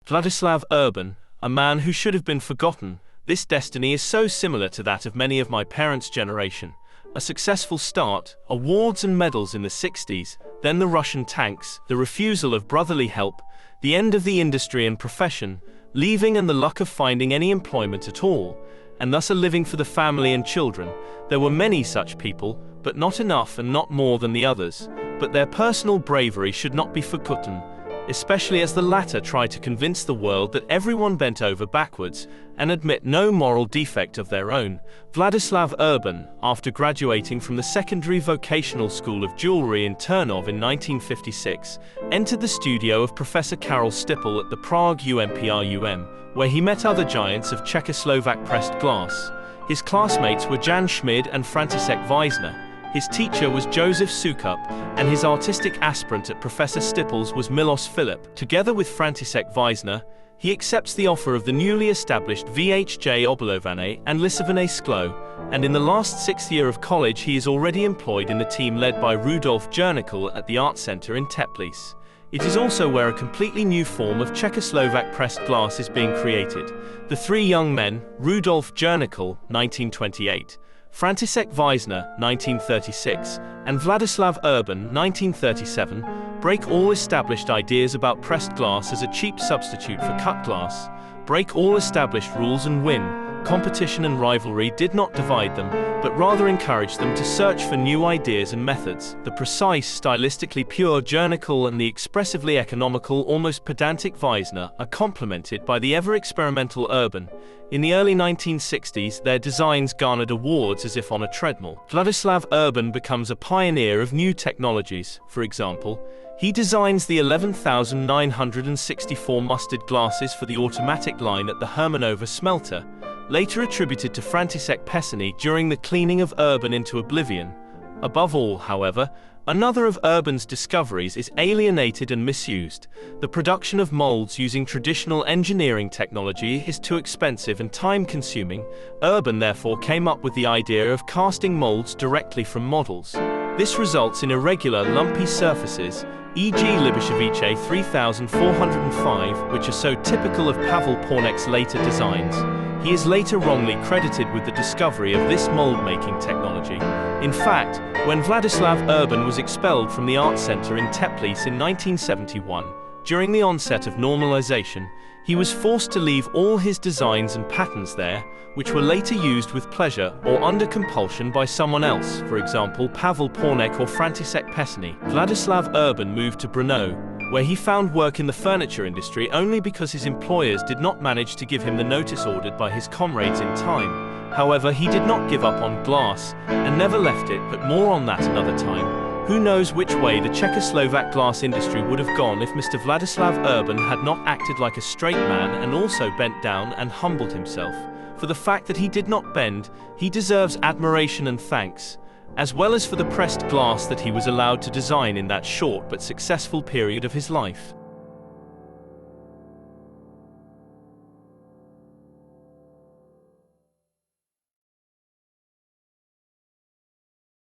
Vladislav Urban, a man who should have been forgotten, this destiny is so similar to that of many of my parents' generation. A successful start, awards and medals in the 60s, then the Russian tanks, the refusal of brotherly help, the end of the industry and profession, leaving and the luck of finding any employment at all, and thus a living for the family and children. There were many such people, but not enough and not more than the others. But their personal bravery should not be forgotten, especially as the latter try to convince the world that everyone bent over backwards and admit no moral defect of their own. Vladislav Urban, after graduating from the secondary vocational school of jewelry in Turnov in 1956, entered the studio of Professor Karel Stipl at the Prague UMPRUM, where he met other giants of Czechoslovak pressed glass. His classmates were Jan Schmid and František Weisner. His teacher was Josef Sukup, and his artistic aspirant at Professor Stipl's was Milos Filip. Together with František Weisner, he accepts the offer of the newly established VHJ Obalovane and Lisovane Sklo, and in the last sixth year of college he is already employed in the team led by Rudolf Jernickel at the Art Center in Teplice. It is also where a completely new form of Czechoslovak pressed glass is being created. The three young men, Rudolf Jernickel, 1928, František Weisner, 1936, and Vladislav Urban, 1937, break all established ideas about pressed glass as a cheap substitute for cut glass, break all established rules and win. Competition and rivalry did not divide them, but rather encouraged them to search for new ideas and methods. The precise, stylistically pure Jernickel and the expressively economical, almost pedantic Weisner are complemented by the ever-experimental Urban. In the early 1960s, their designs garnered awards as if on a treadmill. Vladislav Urban becomes a pioneer of new technologies. For example, he designs the 11,964 mustard glasses for the automatic line at the Hermanova smelter, later attributed to František Pesany during the cleaning of Urban into oblivion. Above all, however, another of Urban's discoveries is alienated and misused. The production of molds using traditional engineering technology is too expensive and time-consuming. Urban therefore came up with the idea of casting molds directly from models. This results in irregular, lumpy surfaces, e.g. Libashevice 3405, which are so typical of Pavel Pornek's later designs. He is later wrongly credited with the discovery of this mold-making technology. In fact, when Vladislav Urban was expelled from the Art Center in Teplice in 1971, during the onset of normalization, he was forced to leave all his designs and patterns there, which were later used with pleasure or under compulsion by someone else, for example Pavel Pornek or František Pesany. Vladislav Urban moved to Brno, where he found work in the furniture industry only because his employers did not manage to give him the notice ordered by his comrades in time. However, he did not give up on glass, and never left it, but more on that another time. Who knows which way the Czechoslovak glass industry would have gone if Mr. Vladislav Urban had not acted like a straight man and also bent down and humbled himself. For the fact that he did not bend, he deserves admiration and thanks, as well as for the pressed glass that he was allowed to design in that short but successful period of his life.